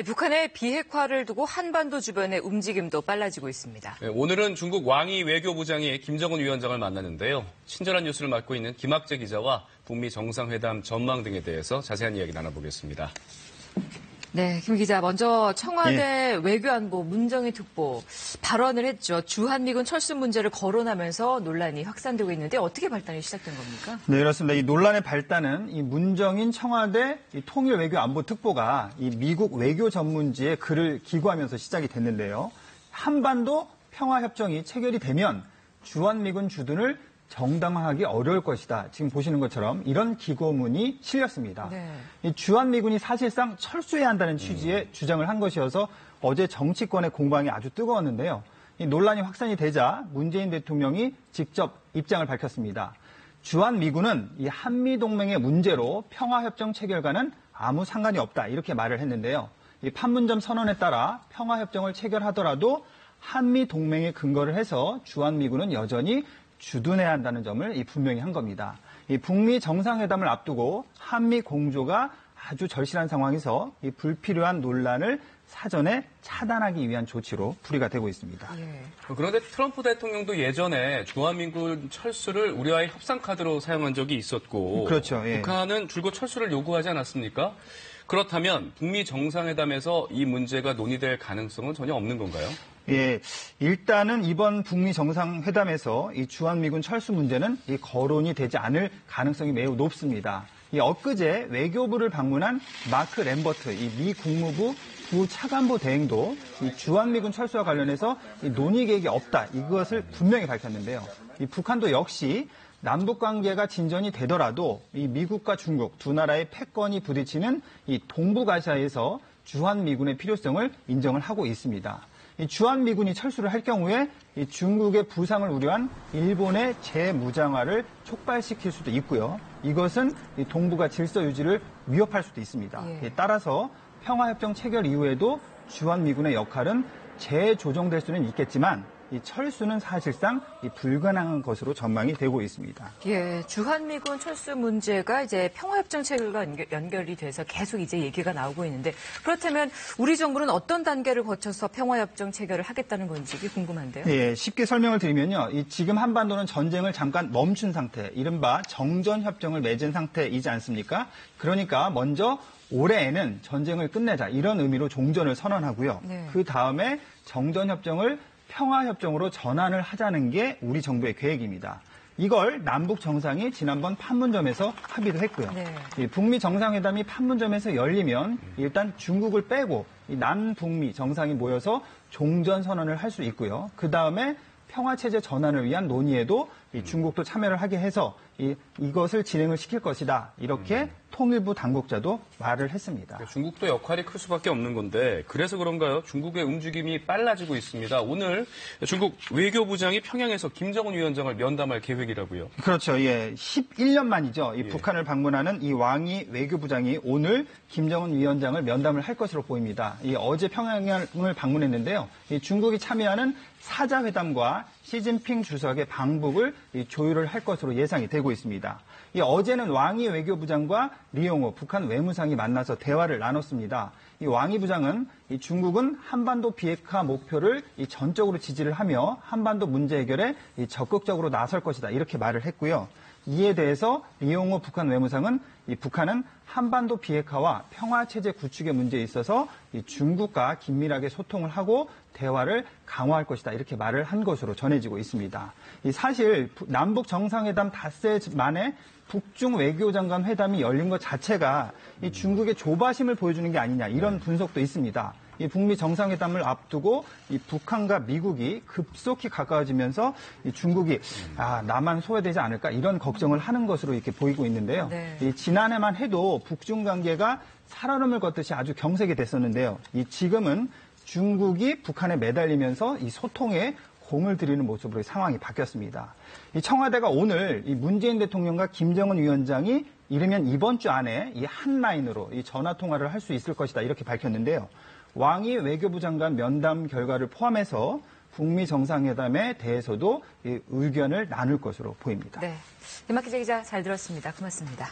북한의 비핵화를 두고 한반도 주변의 움직임도 빨라지고 있습니다. 네, 오늘은 중국 왕이 외교부장이 김정은 위원장을 만났는데요. 친절한 뉴스를 맡고 있는 김학재 기자와 북미 정상회담 전망 등에 대해서 자세한 이야기 나눠보겠습니다. 네, 김 기자, 먼저 청와대 외교안보 문정인 특보 발언을 했죠. 주한미군 철수 문제를 거론하면서 논란이 확산되고 있는데 어떻게 발단이 시작된 겁니까? 네, 그렇습니다. 이 논란의 발단은 이 문정인 청와대 통일외교안보특보가 이 미국 외교 전문지에 글을 기고하면서 시작이 됐는데요. 한반도 평화협정이 체결이 되면 주한미군 주둔을 정당화하기 어려울 것이다. 지금 보시는 것처럼 이런 기고문이 실렸습니다. 네. 이 주한미군이 사실상 철수해야 한다는 취지의 주장을 한 것이어서 어제 정치권의 공방이 아주 뜨거웠는데요. 이 논란이 확산이 되자 문재인 대통령이 직접 입장을 밝혔습니다. 주한미군은 이 한미동맹의 문제로 평화협정 체결과는 아무 상관이 없다. 이렇게 말을 했는데요. 이 판문점 선언에 따라 평화협정을 체결하더라도 한미동맹에 근거를 해서 주한미군은 여전히 주둔해야 한다는 점을 분명히 한 겁니다. 이 북미 정상회담을 앞두고 한미 공조가 아주 절실한 상황에서 이 불필요한 논란을 사전에 차단하기 위한 조치로 풀이가 되고 있습니다. 예. 그런데 트럼프 대통령도 예전에 주한미군 철수를 우리와의 협상 카드로 사용한 적이 있었고, 그렇죠. 예. 북한은 줄곧 철수를 요구하지 않았습니까? 그렇다면 북미 정상회담에서 이 문제가 논의될 가능성은 전혀 없는 건가요? 예, 일단은 이번 북미 정상회담에서 이 주한미군 철수 문제는 이 거론이 되지 않을 가능성이 매우 높습니다. 이 엊그제 외교부를 방문한 마크 램버트 이 미 국무부 부차관보 대행도 이 주한미군 철수와 관련해서 이 논의 계획이 없다 이것을 분명히 밝혔는데요. 이 북한도 역시 남북 관계가 진전이 되더라도 이 미국과 중국 두 나라의 패권이 부딪히는 이 동북아시아에서 주한미군의 필요성을 인정을 하고 있습니다. 이 주한미군이 철수를 할 경우에 이 중국의 부상을 우려한 일본의 재무장화를 촉발시킬 수도 있고요. 이것은 이 동북아 질서 유지를 위협할 수도 있습니다. 예. 따라서 평화협정 체결 이후에도 주한미군의 역할은 재조정될 수는 있겠지만 이 철수는 사실상 불가능한 것으로 전망이 되고 있습니다. 예, 주한미군 철수 문제가 이제 평화협정 체결과 연결이 돼서 계속 이제 얘기가 나오고 있는데 그렇다면 우리 정부는 어떤 단계를 거쳐서 평화협정 체결을 하겠다는 건지 궁금한데요. 예, 쉽게 설명을 드리면요. 지금 한반도는 전쟁을 잠깐 멈춘 상태, 이른바 정전협정을 맺은 상태이지 않습니까? 그러니까 먼저 올해에는 전쟁을 끝내자 이런 의미로 종전을 선언하고요. 네. 그 다음에 정전협정을 평화협정으로 전환을 하자는 게 우리 정부의 계획입니다. 이걸 남북 정상이 지난번 판문점에서 합의도 했고요. 네. 북미 정상회담이 판문점에서 열리면 일단 중국을 빼고 남북미 정상이 모여서 종전 선언을 할 수 있고요. 그 다음에 평화체제 전환을 위한 논의에도 중국도 참여를 하게 해서 이것을 진행을 시킬 것이다. 이렇게 통일부 당국자도 말을 했습니다. 중국도 역할이 클 수밖에 없는 건데 그래서 그런가요? 중국의 움직임이 빨라지고 있습니다. 오늘 중국 외교부장이 평양에서 김정은 위원장을 면담할 계획이라고요. 그렇죠. 예. 11년 만이죠. 북한을 방문하는 이 왕이 외교부장이 오늘 김정은 위원장을 면담을 할 것으로 보입니다. 어제 평양을 방문했는데요. 중국이 참여하는 사자회담과 시진핑 주석의 방북을 조율을 할 것으로 예상이 되고 있습니다. 어제는 왕이 외교부장과 리용호 북한 외무상이 만나서 대화를 나눴습니다. 왕이 부장은 중국은 한반도 비핵화 목표를 전적으로 지지를 하며 한반도 문제 해결에 적극적으로 나설 것이다 이렇게 말을 했고요. 이에 대해서 리용호 북한 외무상은 북한은 한반도 비핵화와 평화체제 구축의 문제에 있어서 중국과 긴밀하게 소통을 하고 대화를 강화할 것이다 이렇게 말을 한 것으로 전해지고 있습니다. 사실 남북 정상회담 닷새 만에 북중 외교장관 회담이 열린 것 자체가 중국의 조바심을 보여주는 게 아니냐 이런 분석도 있습니다. 북미 정상회담을 앞두고 북한과 미국이 급속히 가까워지면서 중국이 남한 소외되지 않을까 이런 걱정을 하는 것으로 이렇게 보이고 있는데요. 네. 지난해만 해도 북중 관계가 살얼음을 걷듯이 아주 경색이 됐었는데요. 지금은 중국이 북한에 매달리면서 소통에 공을 들이는 모습으로 상황이 바뀌었습니다. 청와대가 오늘 문재인 대통령과 김정은 위원장이 이르면 이번 주 안에 한 라인으로 전화 통화를 할 수 있을 것이다 이렇게 밝혔는데요. 왕이 외교부 장관 면담 결과를 포함해서 북미 정상회담에 대해서도 의견을 나눌 것으로 보입니다. 네, 김학재 기자 잘 들었습니다. 고맙습니다.